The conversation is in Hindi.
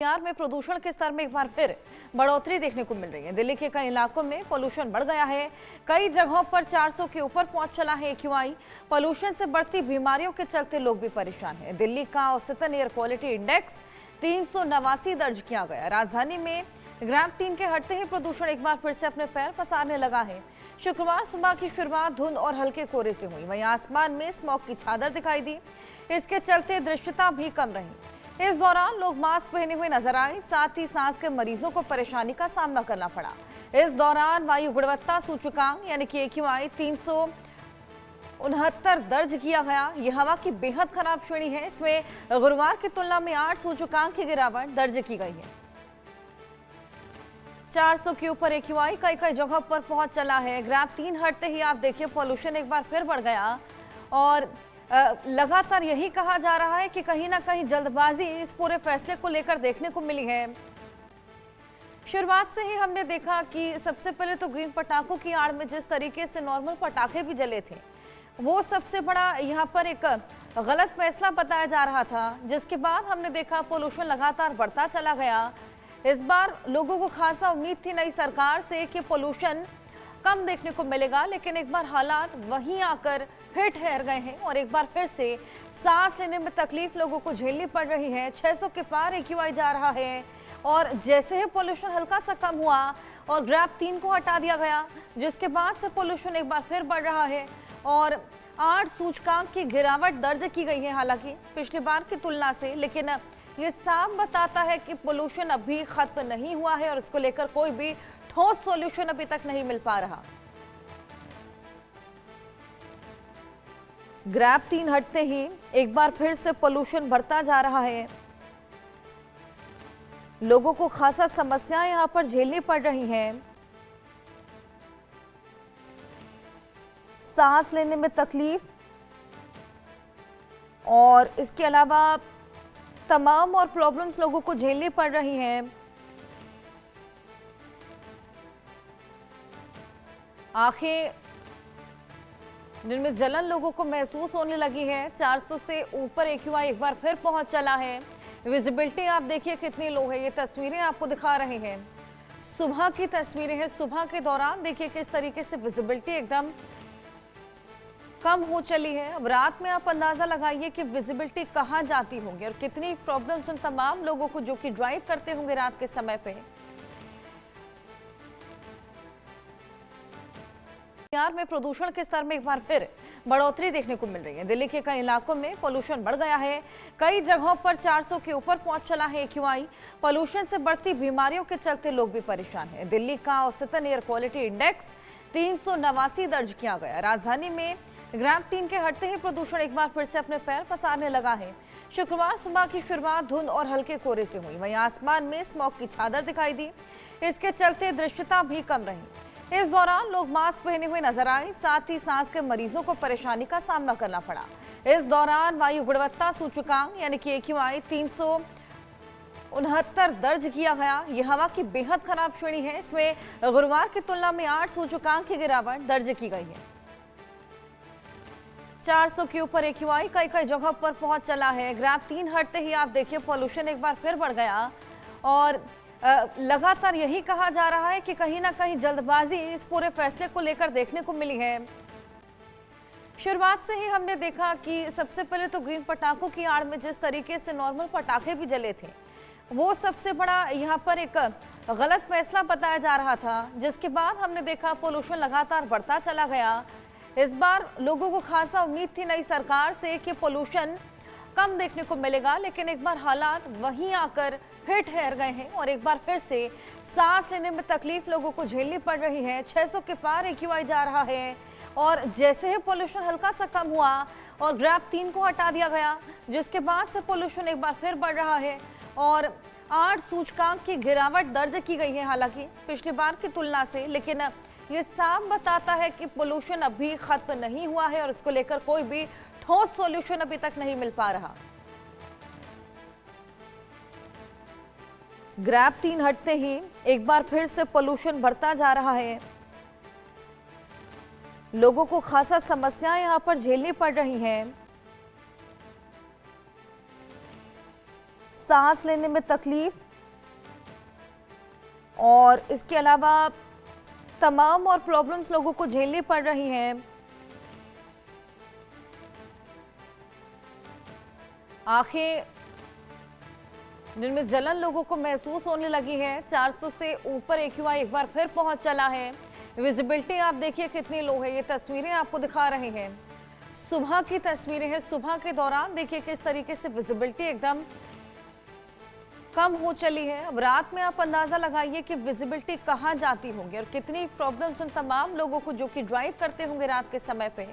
बिहार में प्रदूषण के स्तर में एक बार फिर बढ़ोतरी देखने को मिल रही है। दिल्ली के कई इलाकों में पोल्यूशन बढ़ गया है। कई जगहों पर 400 के ऊपर पहुंच चला है एक्यूआई। पोल्यूशन से बढ़ती बीमारियों के चलते लोग भी परेशान हैं। दिल्ली का औसतन एयर क्वालिटी इंडेक्स 389 दर्ज किया गया। राजधानी में ग्राम 3 के हटते ही प्रदूषण एक बार फिर से अपने पैर पसारने लगा है। शुक्रवार सुबह की शुरुआत धुंध और हल्के कोहरे से हुई। वहीं आसमान में स्मॉग की चादर दिखाई दी। इसके चलते दृश्यता भी कम रही। इस दौरान लोग मास्क पहने हुए नजर आए, साथ ही सांस के मरीजों को परेशानी का सामना करना पड़ा। इस दौरान वायु गुणवत्ता सूचकांक यानी कि एक्यूआई 369 दर्ज किया गया। यह हवा की बेहद खराब श्रेणी है। इसमें गुरुवार की तुलना में 8 सूचकांक की गिरावट दर्ज की गई है। 400 के ऊपर एक्यूआई कई जगह पर पहुंच चला है। ग्राफ 3 हटते ही आप देखिए पोल्यूशन एक बार फिर बढ़ गया और लगातार यही कहा जा रहा है कि कहीं ना कहीं जल्दबाजी इस पूरे फैसले को लेकर देखने को मिली है। शुरुआत से ही हमने देखा कि सबसे पहले तो ग्रीन पटाखों की आड़ में जिस तरीके से नॉर्मल पटाखे भी जले थे, वो सबसे बड़ा यहाँ पर एक गलत फैसला बताया जा रहा था, जिसके बाद हमने देखा पोल्यूशन लगातार बढ़ता चला गया। इस बार लोगों को खासा उम्मीद थी नई सरकार से कि पोल्यूशन कम देखने को मिलेगा, लेकिन एक बार हालात वहीं आकर फिर ठहर गए हैं और एक बार फिर से सांस लेने में तकलीफ लोगों को झेलनी पड़ रही है। 600 के पार एक्यूआई जा रहा है और जैसे ही पोल्यूशन हल्का सा कम हुआ और ग्राफ 3 को हटा दिया गया, जिसके बाद से पोल्यूशन एक बार फिर बढ़ रहा है और 8 सूचकांक की गिरावट दर्ज की गई है, हालांकि पिछली बार की तुलना से। लेकिन ये साफ बताता है कि पोल्यूशन अभी खत्म नहीं हुआ है और इसको लेकर कोई भी ठोस सॉल्यूशन अभी तक नहीं मिल पा रहा। ग्राफ 3 हटते ही एक बार फिर से पोल्यूशन बढ़ता जा रहा है। लोगों को खासा समस्याएं यहां पर झेलनी पड़ रही हैं। सांस लेने में तकलीफ और इसके अलावा तमाम और प्रॉब्लम्स लोगों को झेलनी पड़ रही हैं। आंखें जिनमें जलन लोगों को महसूस होने लगी है। 400 से ऊपर एक्यूआई एक बार फिर पहुंच चला है। विजिबिलिटी आप देखिए कितनी लो है। ये तस्वीरें आपको दिखा रहे हैं, सुबह की तस्वीरें हैं। सुबह के दौरान देखिए किस तरीके से विजिबिलिटी एकदम कम हो चली है। अब रात में आप अंदाजा लगाइए कि विजिबिलिटी कहां जाती होंगी और कितनी प्रॉब्लम्स उन तमाम लोगों को जो कि ड्राइव करते होंगे रात के समय पे। बिहार में प्रदूषण के स्तर में एक बार फिर बढ़ोतरी देखने को मिल रही है। दिल्ली के कई इलाकों में पोल्यूशन बढ़ गया है। कई जगहों पर 400 के ऊपर पहुंच चला है एक्यूआई। पोल्यूशन से बढ़ती बीमारियों के चलते लोग भी परेशान हैं। दिल्ली का औसतन एयर क्वालिटी इंडेक्स 389 दर्ज किया गया। राजधानी में ग्राम 3 के हटते ही प्रदूषण एक बार फिर से अपने पैर पसारने लगा है। शुक्रवार सुबह की शुरुआत धुंध और हल्के कोहरे से हुई। वहीं आसमान में स्मॉग की चादर दिखाई दी। इसके चलते दृश्यता भी कम रही। इस दौरान लोग मास्क पहने हुए नजर आए, साथ ही सांस के मरीजों को परेशानी का सामना करना पड़ा। इस दौरान वायु गुणवत्ता सूचकांक यानी कि एक्यूआई 369 दर्ज किया गया। यह हवा की बेहद खराब श्रेणी है। इसमें गुरुवार की तुलना में 8 सूचकांक की गिरावट दर्ज की गई है। 400 के ऊपर एक्यूआई कई जगह पर पहुंच चला है। ग्राफ 3 हटते ही आप देखिए पोल्यूशन एक बार फिर बढ़ गया और लगातार यही कहा जा रहा है कि कहीं ना कहीं जल्दबाजी इस पूरे फैसले को लेकर देखने को मिली है। शुरुआत से ही हमने देखा कि सबसे पहले तो ग्रीन पटाखों की आड़ में जिस तरीके से नॉर्मल पटाखे भी जले थे, वो सबसे बड़ा यहाँ पर एक गलत फैसला बताया जा रहा था, जिसके बाद हमने देखा पोल्यूशन लगातार बढ़ता चला गया। इस बार लोगों को खासा उम्मीद थी नई सरकार से कि पोल्यूशन कम देखने को मिलेगा, लेकिन एक बार हालात वहीं आकर फिर ठहर गए हैं और एक बार फिर से सांस लेने में तकलीफ लोगों को झेलनी पड़ रही है। 600 के पार एक्यूआई जा रहा है और जैसे ही पोल्यूशन हल्का सा कम हुआ और ग्राफ 3 को हटा दिया गया, जिसके बाद से पोल्यूशन एक बार फिर बढ़ रहा है और 8 सूचकांक की गिरावट दर्ज की गई है, हालांकि पिछली बार की तुलना से। लेकिन ये साफ बताता है कि पोल्यूशन अभी खत्म नहीं हुआ है और इसको लेकर कोई भी ठोस सॉल्यूशन अभी तक नहीं मिल पा रहा। ग्राफ 3 हटते ही एक बार फिर से पोल्यूशन बढ़ता जा रहा है। लोगों को खासा समस्याएं यहां पर झेलनी पड़ रही हैं। सांस लेने में तकलीफ और इसके अलावा तमाम और प्रॉब्लम्स लोगों को झेलनी पड़ रही हैं। आंखें जिनमें जलन लोगों को महसूस होने लगी है। 400 से ऊपर AQI एक बार फिर पहुंच चला है। विजिबिलिटी आप देखिए कितनी लो है। ये तस्वीरें आपको दिखा रहे हैं, सुबह की तस्वीरें हैं। सुबह के दौरान देखिए किस तरीके से विजिबिलिटी एकदम कम हो चली है। अब रात में आप अंदाजा लगाइए कि विजिबिलिटी कहाँ जाती होगी और कितनी प्रॉब्लम्स उन तमाम लोगों को जो कि ड्राइव करते होंगे रात के समय पे।